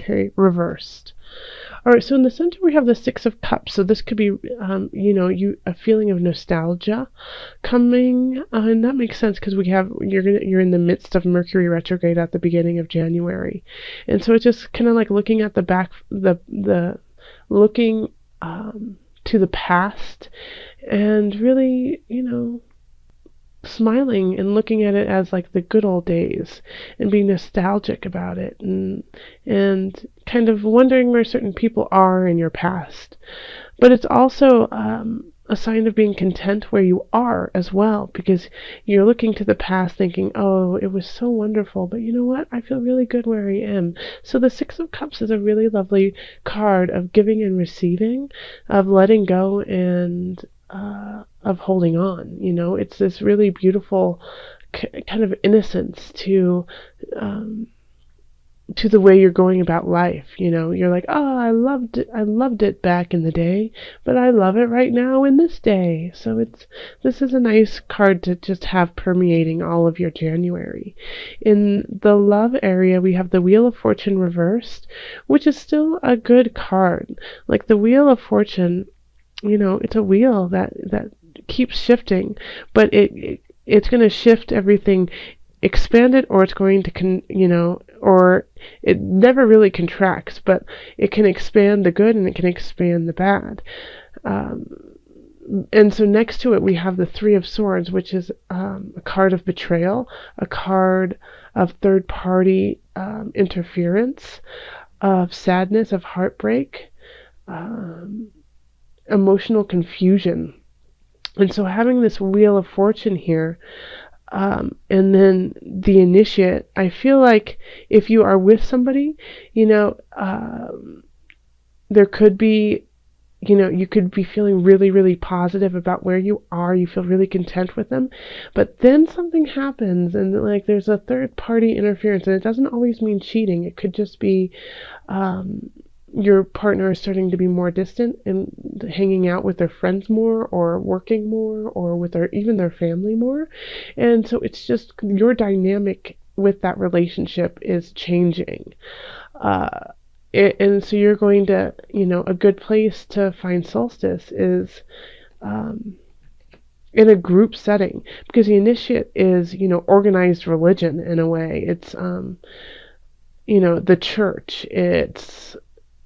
Okay, reversed. All right, so in the center we have the Six of Cups. So this could be, a feeling of nostalgia coming, and that makes sense because you're in the midst of Mercury retrograde at the beginning of January, and so it's just kind of like looking at the back, the looking to the past, and really, smiling and looking at it as like the good old days and being nostalgic about it, and kind of wondering where certain people are in your past. But it's also a sign of being content where you are as well, because you're looking to the past thinking, oh, it was so wonderful, but you know what, I feel really good where I am. So the Six of Cups is a really lovely card of giving and receiving, of letting go, and of holding on. It's this really beautiful kind of innocence to the way you're going about life. You're like, oh, I loved it back in the day, but I love it right now in this day. So this is a nice card to just have permeating all of your January. In the love area, we have the Wheel of Fortune reversed, which is still a good card. Like the Wheel of Fortune, it's a wheel that keeps shifting, but it's going to shift everything, expand it, or it's going to or it never really contracts, but it can expand the good and it can expand the bad. And so next to it we have the Three of Swords, which is a card of betrayal, a card of third party interference, of sadness, of heartbreak, emotional confusion. And so having this Wheel of Fortune here, and then the Initiate, I feel like if you are with somebody, there could be, you could be feeling really, really positive about where you are. You feel really content with them. But then something happens, and like there's a third party interference, and it doesn't always mean cheating. It could just be your partner is starting to be more distant and hanging out with their friends more, or working more, or with even their family more. And so it's just your dynamic with that relationship is changing. And so you're going to, a good place to find solstice is in a group setting, because the Initiate is, organized religion in a way. It's, the church. It's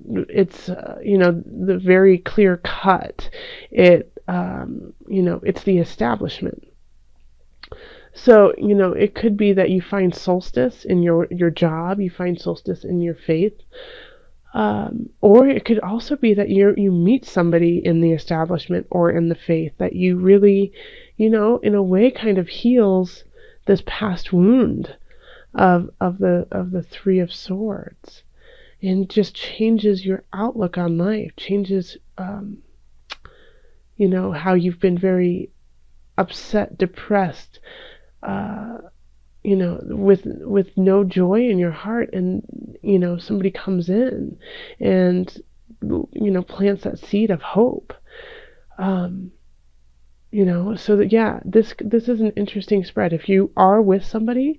the very clear cut. It's the establishment. So it could be that you find solstice in your job, you find solstice in your faith, or it could also be that you meet somebody in the establishment or in the faith that you really, in a way kind of heals this past wound of the Three of Swords. And just changes your outlook on life, changes, how you've been very upset, depressed, with no joy in your heart, and, somebody comes in and, plants that seed of hope. So that, yeah, this is an interesting spread. If you are with somebody,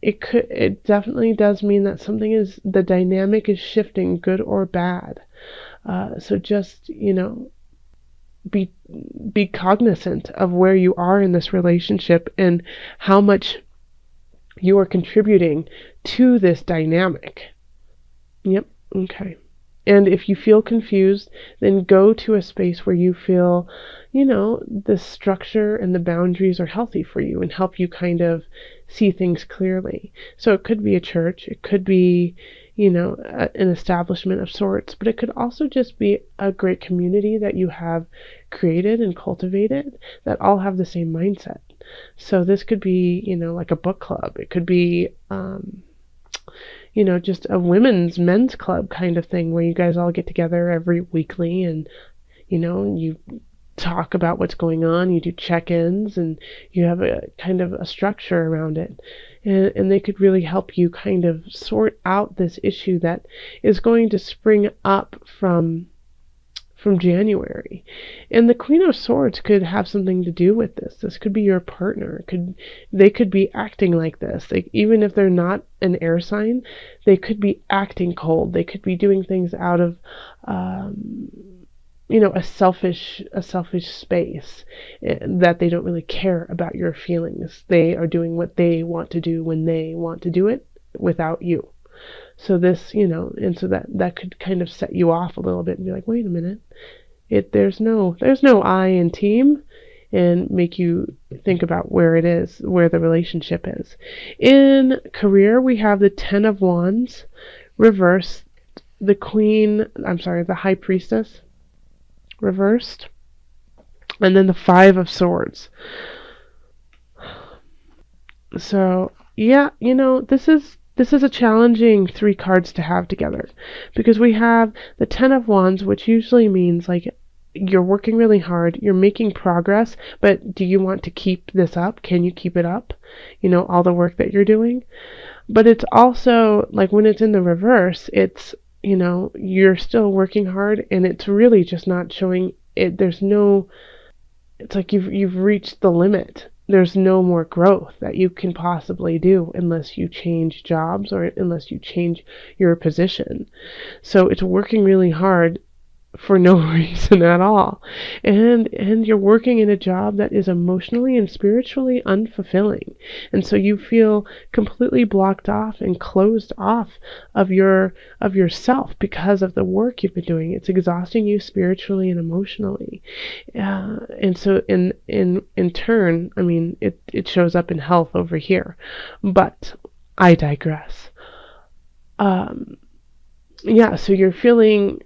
it definitely does mean that the dynamic is shifting, good or bad. So just, be cognizant of where you are in this relationship and how much you are contributing to this dynamic. Yep. Okay. And if you feel confused, then go to a space where you feel, the structure and the boundaries are healthy for you and help you kind of see things clearly. So it could be a church, it could be, an establishment of sorts, but it could also just be a great community that you have created and cultivated that all have the same mindset. So this could be, like a book club. It could be, just a men's club kind of thing where you guys all get together every weekly and, you talk about what's going on, you do check-ins, and you have a kind of a structure around it. And they could really help you kind of sort out this issue that is going to spring up from from January. And the Queen of Swords could have something to do with this. This could be your partner. They could be acting like this. Like, even if they're not an air sign, they could be acting cold. They could be doing things out of a selfish space, that they don't really care about your feelings. They are doing what they want to do when they want to do it without you. So this, and so that could kind of set you off a little bit and be like, wait a minute, there's no I in team, and make you think about where the relationship is. In career, we have the Ten of Wands reversed, the High Priestess reversed, and then the Five of Swords. So yeah, this is a challenging 3 cards to have together, because we have the Ten of Wands, which usually means like you're working really hard, you're making progress, but do you want to keep this up? Can you keep it up? All the work that you're doing. But it's also like, when it's in the reverse, it's, you're still working hard, and it's really just not showing it. It's like you've reached the limit. There's no more growth that you can possibly do unless you change jobs or unless you change your position. So it's working really hard for no reason at all. And you're working in a job that is emotionally and spiritually unfulfilling. And so you feel completely blocked off and closed off of yourself because of the work you've been doing. It's exhausting you spiritually and emotionally. And so in turn, I mean, it shows up in health over here. But I digress. So you're feeling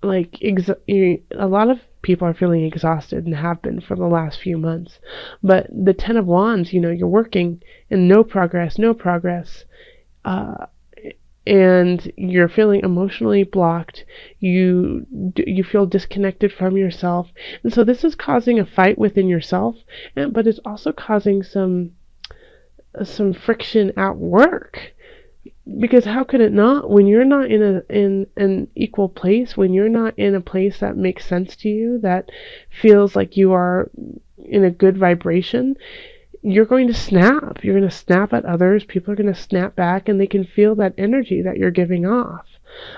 like a lot of people are feeling exhausted and have been for the last few months. But the Ten of Wands, you're working and no progress, and you're feeling emotionally blocked. You feel disconnected from yourself, and so this is causing a fight within yourself, but it's also causing some friction at work. Because how could it not? When you're not in an equal place, when you're not in a place that makes sense to you, that feels like you are in a good vibration, you're going to snap. You're going to snap at others. People are going to snap back, and they can feel that energy that you're giving off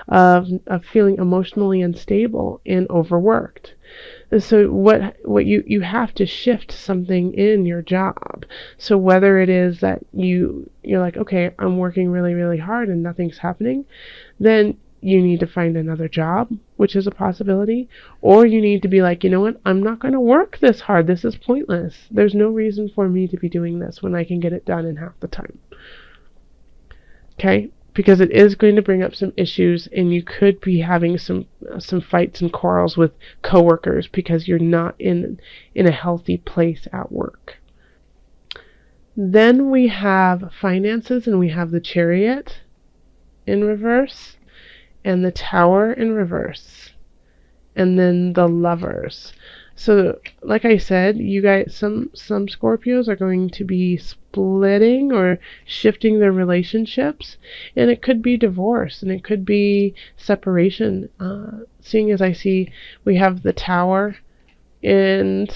of feeling emotionally unstable and overworked. And so what you have to shift something in your job. So whether it is that you're like, okay, I'm working really, really hard and nothing's happening, then you need to find another job, which is a possibility. Or you need to be like, you know what, I'm not going to work this hard. This is pointless. There's no reason for me to be doing this when I can get it done in half the time. Okay? Because it is going to bring up some issues, and you could be having some fights and quarrels with coworkers because you're not in a healthy place at work. Then we have finances, and we have the Chariot in reverse, and the Tower in reverse, and then the Lovers. So, like I said, you guys, some Scorpios are going to be splitting or shifting their relationships, and it could be divorce, and it could be separation. Seeing as I see, we have the Tower and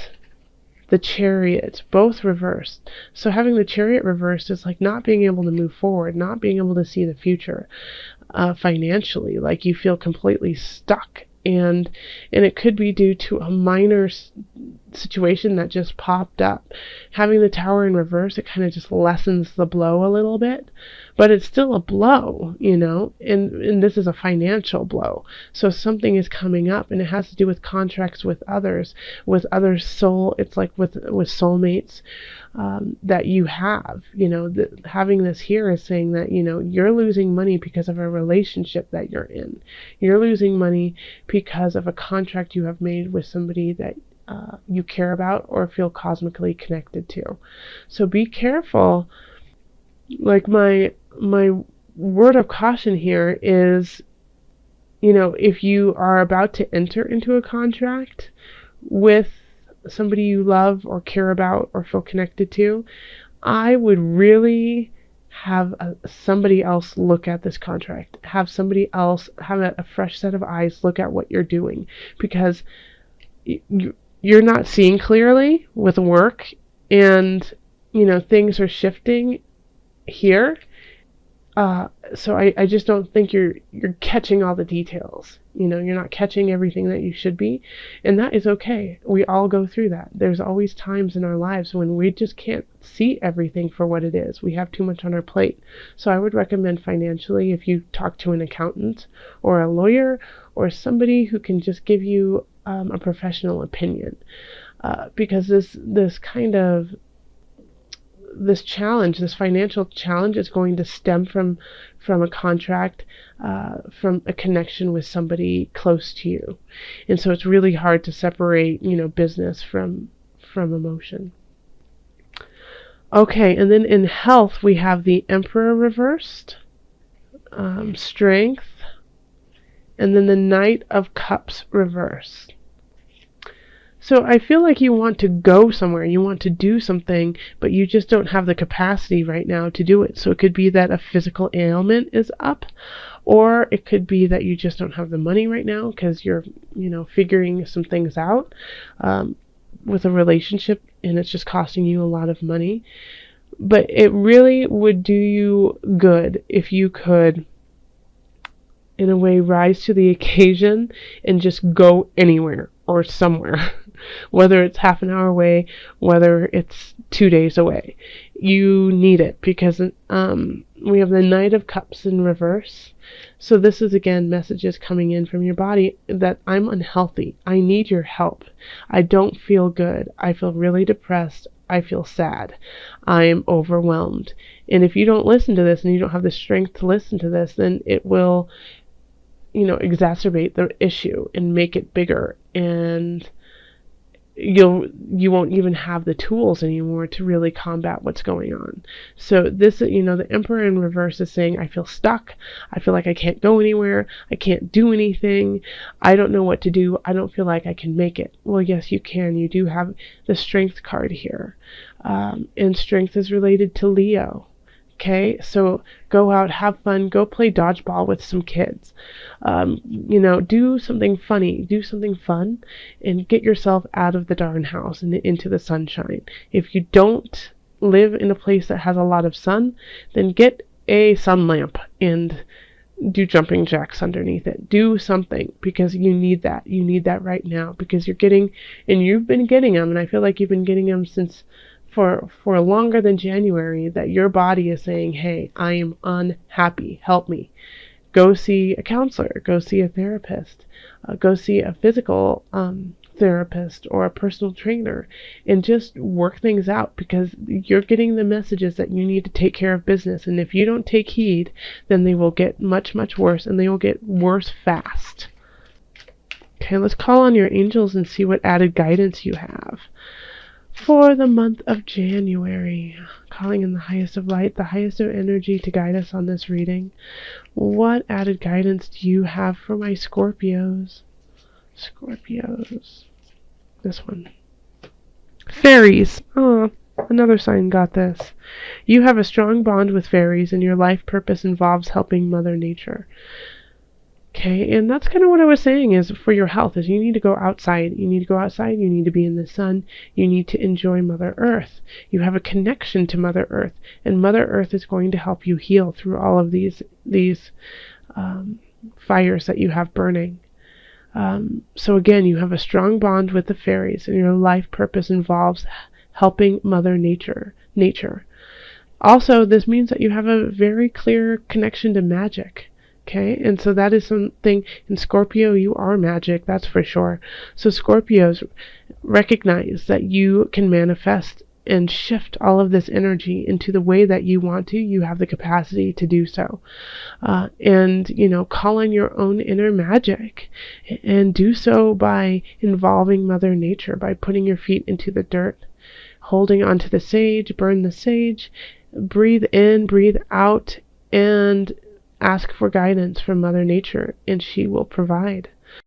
the Chariot, both reversed. So having the Chariot reversed is like not being able to move forward, not being able to see the future financially, like you feel completely stuck. And it could be due to a minor situation that just popped up. Having the Tower in reverse, it kind of just lessens the blow a little bit, but it's still a blow, and this is a financial blow. So something is coming up, and it has to do with contracts with others soul. It's like with soulmates that you have. Having this here is saying that you're losing money because of a relationship that you're in. You're losing money because of a contract you have made with somebody that you care about or feel cosmically connected to. So be careful. Like my word of caution here is, if you are about to enter into a contract with somebody you love or care about or feel connected to, I would really have somebody else look at this contract. Have somebody else, have a fresh set of eyes look at what you're doing, because you're not seeing clearly with work, and things are shifting here. So I just don't think you're catching all the details. You're not catching everything that you should be, and that is okay. We all go through that. There's always times in our lives when we just can't see everything for what it is. We have too much on our plate. So I would recommend financially, if you talk to an accountant or a lawyer or somebody who can just give you a professional opinion, because this challenge, this financial challenge, is going to stem from a contract, from a connection with somebody close to you. And so it's really hard to separate, business from emotion. Okay, and then in health, we have the Emperor reversed, Strength, and then the Knight of Cups reversed. So I feel like you want to go somewhere, you want to do something, but you just don't have the capacity right now to do it. So it could be that a physical ailment is up, or it could be that you just don't have the money right now because you're, figuring some things out with a relationship, and it's just costing you a lot of money. But it really would do you good if you could, in a way, rise to the occasion and just go anywhere or somewhere. Whether it's half an hour away, whether it's 2 days away. You need it, because we have the Knight of Cups in reverse. So this is, again, messages coming in from your body that I'm unhealthy. I need your help. I don't feel good. I feel really depressed. I feel sad. I'm overwhelmed. And if you don't listen to this, and you don't have the strength to listen to this, then it will, exacerbate the issue and make it bigger, and you won't even have the tools anymore to really combat what's going on. So this, the Emperor in reverse is saying, I feel stuck. I feel like I can't go anywhere. I can't do anything. I don't know what to do. I don't feel like I can make it. Well, yes, you can. You do have the Strength card here. And Strength is related to Leo. Okay, so go out, have fun, go play dodgeball with some kids. Do something funny, do something fun, and get yourself out of the darn house and into the sunshine. If you don't live in a place that has a lot of sun, then get a sun lamp and do jumping jacks underneath it. Do something, because you need that. You need that right now, because you've been getting them, and I feel like you've been getting them since for longer than January, that your body is saying, hey, I am unhappy, help me. Go see a counselor, go see a therapist, go see a physical therapist or a personal trainer, and just work things out, because you're getting the messages that you need to take care of business. And if you don't take heed, then they will get much, much worse, and they will get worse fast. Okay, let's call on your angels and see what added guidance you have for the month of January. Calling in the highest of light, the highest of energy, to guide us on this reading. What added guidance do you have for my Scorpios? Scorpios. This one. Fairies. Oh, another sign got this. You have a strong bond with fairies, and your life purpose involves helping Mother Nature. Okay, and that's kind of what I was saying, is for your health, is you need to go outside. You need to go outside. You need to be in the sun. You need to enjoy Mother Earth. You have a connection to Mother Earth, and Mother Earth is going to help you heal through all of these fires that you have burning. So again, you have a strong bond with the fairies, and your life purpose involves helping Mother Nature. Also, this means that you have a very clear connection to magic. Okay, and so that is something in Scorpio. You are magic, that's for sure. So Scorpios, recognize that you can manifest and shift all of this energy into the way that you want to. You have the capacity to do so. And call on your own inner magic, and do so by involving Mother Nature, by putting your feet into the dirt, holding onto the sage, burn the sage, breathe in, breathe out, and ask for guidance from Mother Nature, and she will provide.